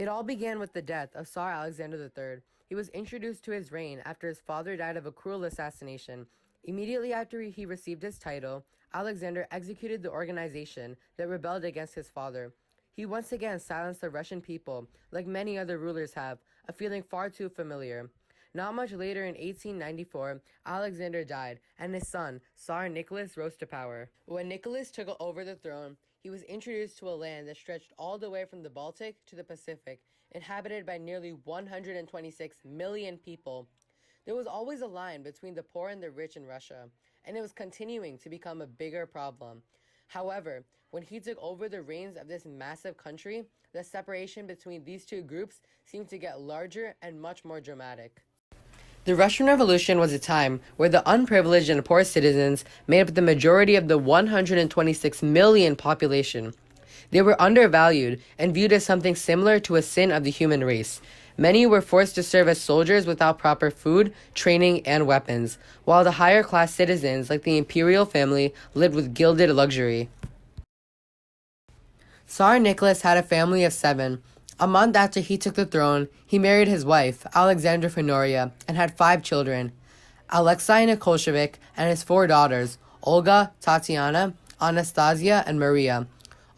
It all began with the death of Tsar Alexander III. He was introduced to his reign after his father died of a cruel assassination. Immediately after he received his title, Alexander executed the organization that rebelled against his father. He once again silenced the Russian people, like many other rulers have, a feeling far too familiar. Not much later in 1894, Alexander died, and his son, Tsar Nicholas, rose to power. When Nicholas took over the throne, he was introduced to a land that stretched all the way from the Baltic to the Pacific, inhabited by nearly 126 million people. There was always a line between the poor and the rich in Russia, and it was continuing to become a bigger problem. However, when he took over the reins of this massive country, the separation between these two groups seemed to get larger and much more dramatic. The Russian Revolution was a time where the unprivileged and poor citizens made up the majority of the 126 million population. They were undervalued and viewed as something similar to a sin of the human race. Many were forced to serve as soldiers without proper food, training, and weapons, while the higher class citizens, like the imperial family, lived with gilded luxury. Tsar Nicholas had a family of 7. A month after he took the throne, he married his wife, Alexandra Fenoria, and had 5 children, Alexei Nikolshevich and his 4 daughters, Olga, Tatiana, Anastasia, and Maria.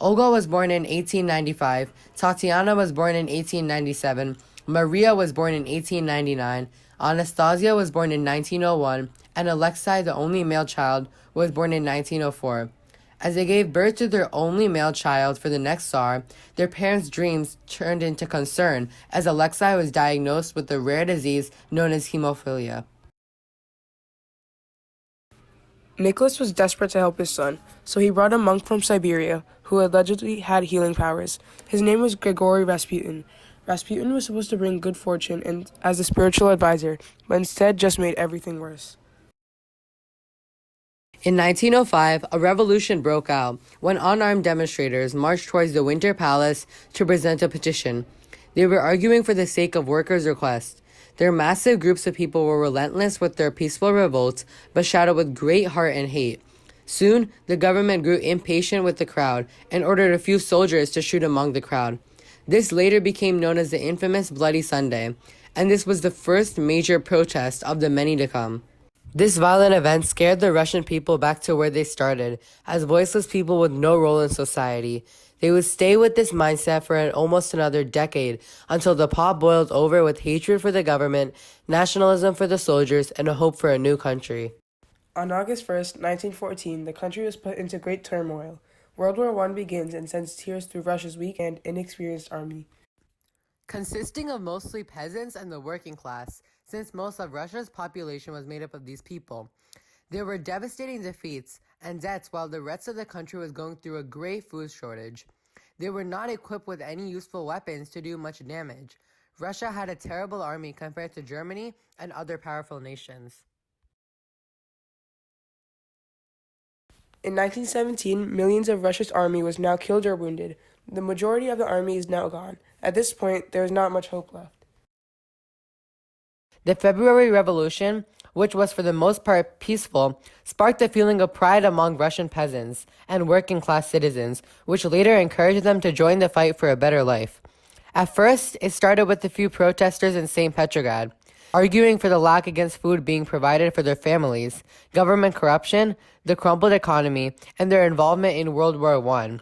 Olga was born in 1895, Tatiana was born in 1897, Maria was born in 1899, Anastasia was born in 1901, and Alexei, the only male child, was born in 1904. As they gave birth to their only male child for the next Tsar, their parents' dreams turned into concern as Alexei was diagnosed with the rare disease known as hemophilia. Nicholas was desperate to help his son, so he brought a monk from Siberia who allegedly had healing powers. His name was Grigory Rasputin. Rasputin was supposed to bring good fortune and as a spiritual advisor, but instead just made everything worse. In 1905, a revolution broke out when unarmed demonstrators marched towards the Winter Palace to present a petition. They were arguing for the sake of workers' requests. Their massive groups of people were relentless with their peaceful revolts, but shouted with great heart and hate. Soon, the government grew impatient with the crowd and ordered a few soldiers to shoot among the crowd. This later became known as the infamous Bloody Sunday, and this was the first major protest of the many to come. This violent event scared the Russian people back to where they started, as voiceless people with no role in society. They would stay with this mindset for almost another decade until the pot boiled over with hatred for the government, nationalism for the soldiers, and a hope for a new country. On August 1st, 1914, the country was put into great turmoil. World War I begins and sends tears through Russia's weak and inexperienced army. Consisting of mostly peasants and the working class, since most of Russia's population was made up of these people. There were devastating defeats and debts while the rest of the country was going through a great food shortage. They were not equipped with any useful weapons to do much damage. Russia had a terrible army compared to Germany and other powerful nations. In 1917, millions of Russia's army was now killed or wounded. The majority of the army is now gone. At this point, there is not much hope left. The February Revolution, which was for the most part peaceful, sparked a feeling of pride among Russian peasants and working-class citizens, which later encouraged them to join the fight for a better life. At first, it started with a few protesters in St. Petrograd, arguing for the lack against food being provided for their families, government corruption, the crumbled economy, and their involvement in World War I.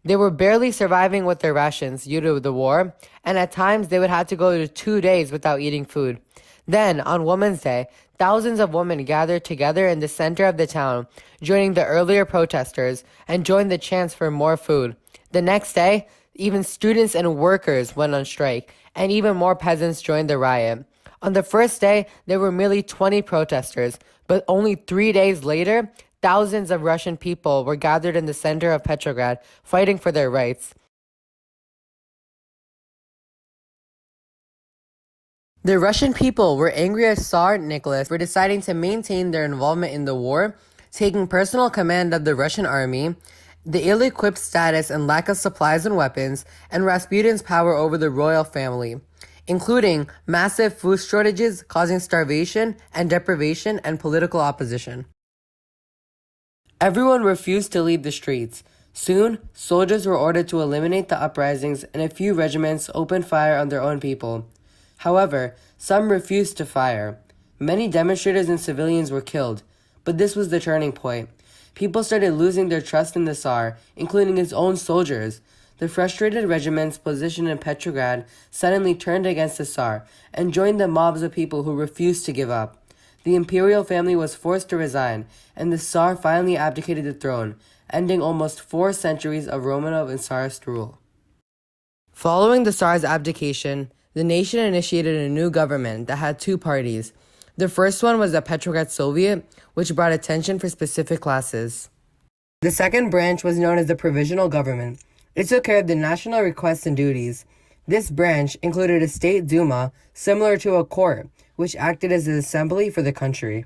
They were barely surviving with their rations due to the war, and at times they would have to go to 2 days without eating food. Then, on Women's Day, thousands of women gathered together in the center of the town, joining the earlier protesters, and joined the chants for more food. The next day, even students and workers went on strike, and even more peasants joined the riot. On the first day, there were merely 20 protesters, but only 3 days later, thousands of Russian people were gathered in the center of Petrograd, fighting for their rights. The Russian people were angry at Tsar Nicholas for deciding to maintain their involvement in the war, taking personal command of the Russian army, the ill-equipped status and lack of supplies and weapons, and Rasputin's power over the royal family, including massive food shortages causing starvation and deprivation and political opposition. Everyone refused to leave the streets. Soon, soldiers were ordered to eliminate the uprisings, and a few regiments opened fire on their own people. However, some refused to fire. Many demonstrators and civilians were killed, but this was the turning point. People started losing their trust in the Tsar, including his own soldiers. The frustrated regiments positioned in Petrograd suddenly turned against the Tsar and joined the mobs of people who refused to give up. The imperial family was forced to resign, and the Tsar finally abdicated the throne, ending almost 4 centuries of Romanov and Tsarist rule. Following the Tsar's abdication, the nation initiated a new government that had 2 parties. The first one was the Petrograd Soviet, which brought attention for specific classes. The second branch was known as the Provisional Government. It took care of the national requests and duties. This branch included a state Duma, similar to a court, which acted as an assembly for the country.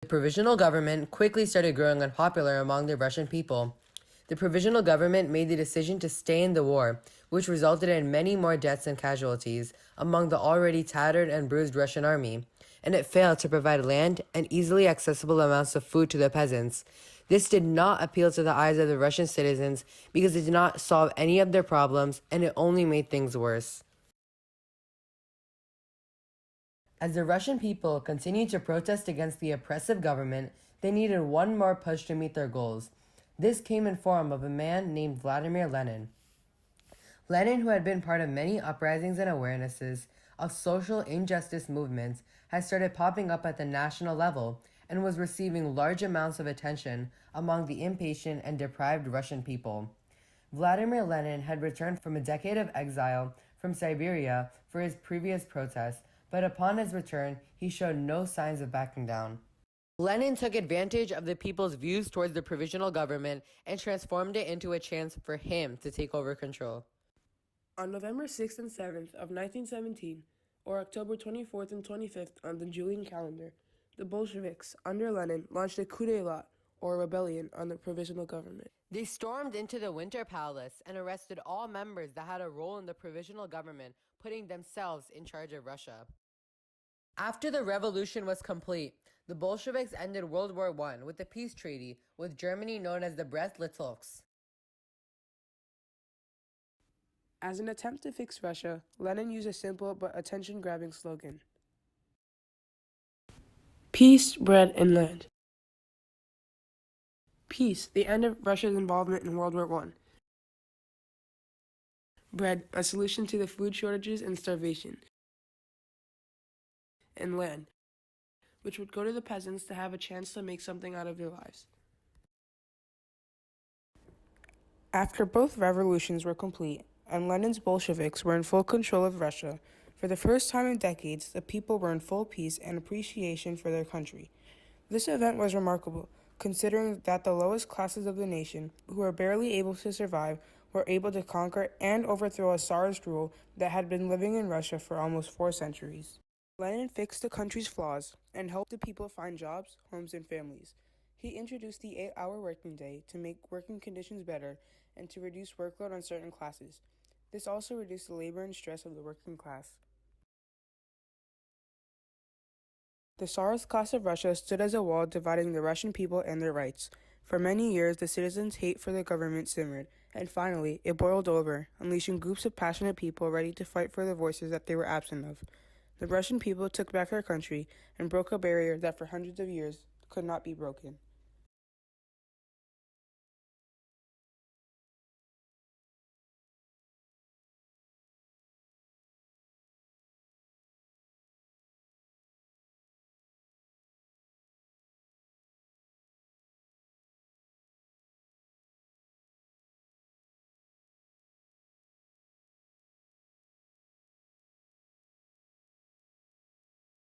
The provisional government quickly started growing unpopular among the Russian people. The provisional government made the decision to stay in the war, which resulted in many more deaths and casualties among the already tattered and bruised Russian army, and it failed to provide land and easily accessible amounts of food to the peasants. This did not appeal to the eyes of the Russian citizens because it did not solve any of their problems, and it only made things worse. As the Russian people continued to protest against the oppressive government, they needed one more push to meet their goals. This came in form of a man named Vladimir Lenin. Lenin, who had been part of many uprisings and awarenesses of social injustice movements, had started popping up at the national level and was receiving large amounts of attention among the impatient and deprived Russian people. Vladimir Lenin had returned from a decade of exile from Siberia for his previous protest, but upon his return, he showed no signs of backing down. Lenin took advantage of the people's views towards the provisional government and transformed it into a chance for him to take over control. On November 6th and 7th of 1917, or October 24th and 25th on the Julian calendar, the Bolsheviks, under Lenin, launched a coup d'état, or rebellion, on the provisional government. They stormed into the Winter Palace and arrested all members that had a role in the provisional government, putting themselves in charge of Russia. After the revolution was complete, the Bolsheviks ended World War I with a peace treaty with Germany known as the Brest-Litovsk. As an attempt to fix Russia, Lenin used a simple but attention-grabbing slogan: Peace, bread, and land. Peace, the end of Russia's involvement in World War I. Bread, a solution to the food shortages and starvation. And land, which would go to the peasants to have a chance to make something out of their lives. After both revolutions were complete, and Lenin's Bolsheviks were in full control of Russia, for the first time in decades, the people were in full peace and appreciation for their country. This event was remarkable, considering that the lowest classes of the nation, who were barely able to survive, were able to conquer and overthrow a Tsarist rule that had been living in Russia for almost 4 centuries. Lenin fixed the country's flaws and helped the people find jobs, homes, and families. He introduced the 8-hour working day to make working conditions better and to reduce workload on certain classes. This also reduced the labor and stress of the working class. The Tsarist class of Russia stood as a wall dividing the Russian people and their rights. For many years, the citizens' hate for the government simmered, and finally, it boiled over, unleashing groups of passionate people ready to fight for the voices that they were absent of. The Russian people took back their country and broke a barrier that for hundreds of years could not be broken.